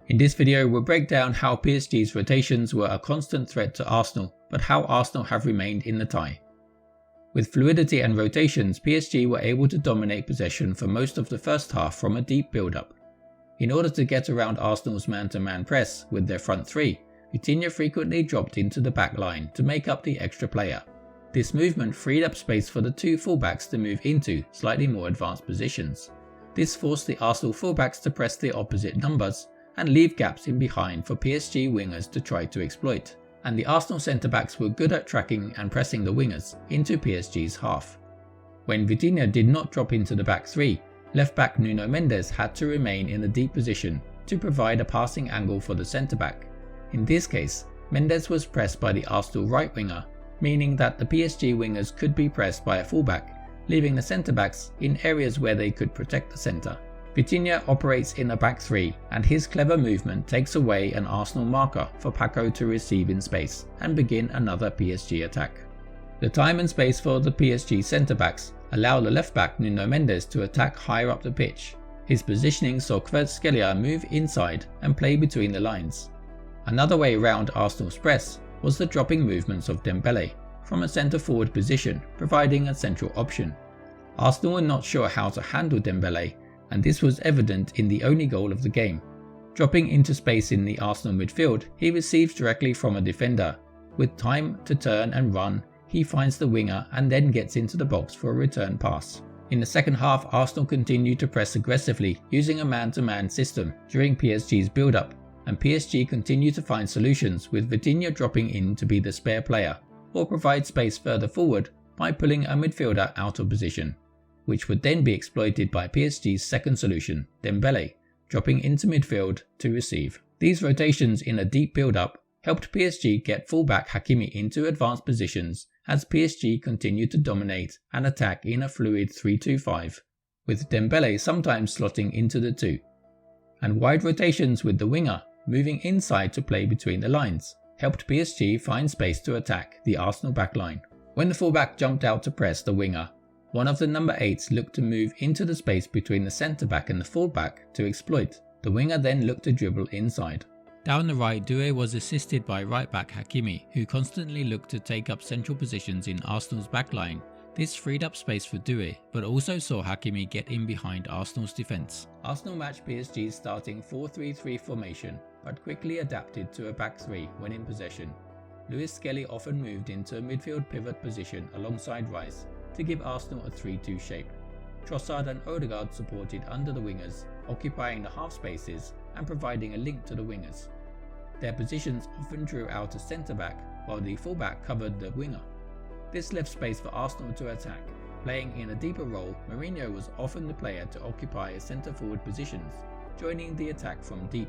In this video we'll break down how PSG's rotations were a constant threat to Arsenal, but how Arsenal have remained in the tie. With fluidity and rotations, PSG were able to dominate possession for most of the first half from a deep build-up. In order to get around Arsenal's man-to-man press with their front three, Vitinha frequently dropped into the back line to make up the extra player. This movement freed up space for the two fullbacks to move into slightly more advanced positions. This forced the Arsenal fullbacks to press the opposite numbers and leave gaps in behind for PSG wingers to try to exploit, and the Arsenal centre-backs were good at tracking and pressing the wingers into PSG's half. When Vitinha did not drop into the back three, left-back Nuno Mendes had to remain in a deep position to provide a passing angle for the centre-back. In this case, Mendes was pressed by the Arsenal right winger, meaning that the PSG wingers could be pressed by a fullback, leaving the centre-backs in areas where they could protect the centre. Vitinha operates in a back three, and his clever movement takes away an Arsenal marker for Paco to receive in space and begin another PSG attack. The time and space for the PSG centre-backs allow the left-back Nuno Mendes to attack higher up the pitch. His positioning saw Kvaratskhelia move inside and play between the lines. Another way around Arsenal's press was the dropping movements of Dembele from a centre-forward position, providing a central option. Arsenal were not sure how to handle Dembele, and this was evident in the only goal of the game. Dropping into space in the Arsenal midfield, he receives directly from a defender. With time to turn and run, he finds the winger and then gets into the box for a return pass. In the second half, Arsenal continued to press aggressively using a man-to-man system during PSG's build-up, and PSG continued to find solutions, with Vitinha dropping in to be the spare player, or provide space further forward by pulling a midfielder out of position, which would then be exploited by PSG's second solution, Dembele, dropping into midfield to receive. These rotations in a deep build-up helped PSG get fullback Hakimi into advanced positions as PSG continued to dominate and attack in a fluid 3-2-5, with Dembele sometimes slotting into the two. And wide rotations with the winger moving inside to play between the lines helped PSG find space to attack the Arsenal backline. When the fullback jumped out to press the winger, one of the number 8s looked to move into the space between the centre-back and the fullback to exploit. The winger then looked to dribble inside. Down the right, Doué was assisted by right-back Hakimi, who constantly looked to take up central positions in Arsenal's backline. This freed up space for Doué, but also saw Hakimi get in behind Arsenal's defence. Arsenal matched PSG's starting 4-3-3 formation, but quickly adapted to a back three when in possession. Lewis Skelly often moved into a midfield pivot position alongside Rice to give Arsenal a 3-2 shape. Trossard and Odegaard supported under the wingers, occupying the half spaces and providing a link to the wingers. Their positions often drew out a centre-back, while the full-back covered the winger. This left space for Arsenal to attack. Playing in a deeper role, Mourinho was often the player to occupy centre-forward positions, joining the attack from deep.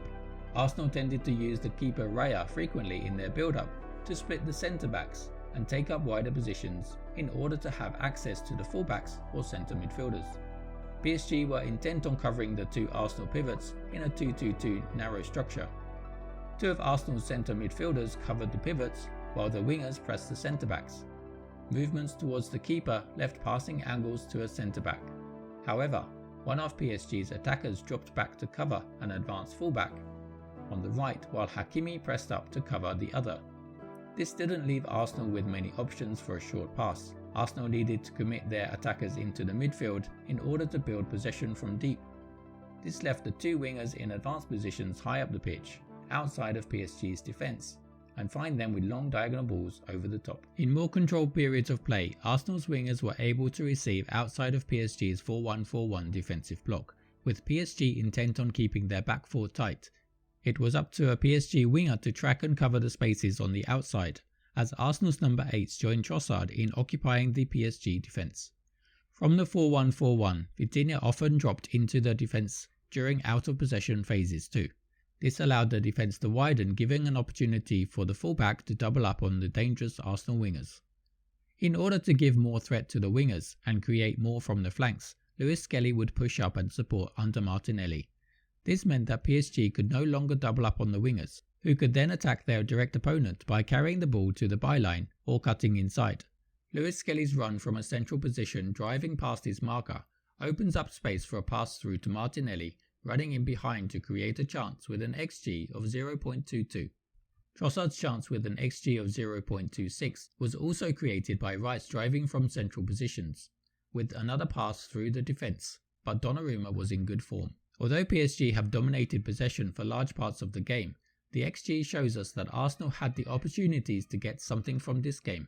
Arsenal tended to use the keeper Raya frequently in their build-up to split the centre-backs and take up wider positions in order to have access to the fullbacks or centre midfielders. PSG were intent on covering the two Arsenal pivots in a 2-2-2 narrow structure. Two of Arsenal's centre midfielders covered the pivots while the wingers pressed the centre-backs. Movements towards the keeper left passing angles to a centre-back. However, one of PSG's attackers dropped back to cover an advanced fullback on the right while Hakimi pressed up to cover the other. This didn't leave Arsenal with many options for a short pass. Arsenal needed to commit their attackers into the midfield in order to build possession from deep. This left the two wingers in advanced positions high up the pitch, outside of PSG's defence, and find them with long diagonal balls over the top. In more controlled periods of play, Arsenal's wingers were able to receive outside of PSG's 4-1-4-1 defensive block, with PSG intent on keeping their back four tight. It was up to a PSG winger to track and cover the spaces on the outside, as Arsenal's number 8s joined Trossard in occupying the PSG defence. From the 4-1-4-1, Vitinha often dropped into the defence during out-of-possession phases too. This allowed the defence to widen, giving an opportunity for the fullback to double up on the dangerous Arsenal wingers. In order to give more threat to the wingers and create more from the flanks, Lewis Skelly would push up and support under Martinelli. This meant that PSG could no longer double up on the wingers, who could then attack their direct opponent by carrying the ball to the byline or cutting inside. Lewis Skelly's run from a central position driving past his marker opens up space for a pass through to Martinelli, running in behind to create a chance with an XG of 0.22. Trossard's chance with an XG of 0.26 was also created by Rice driving from central positions, with another pass through the defence, but Donnarumma was in good form. Although PSG have dominated possession for large parts of the game, the XG shows us that Arsenal had the opportunities to get something from this game.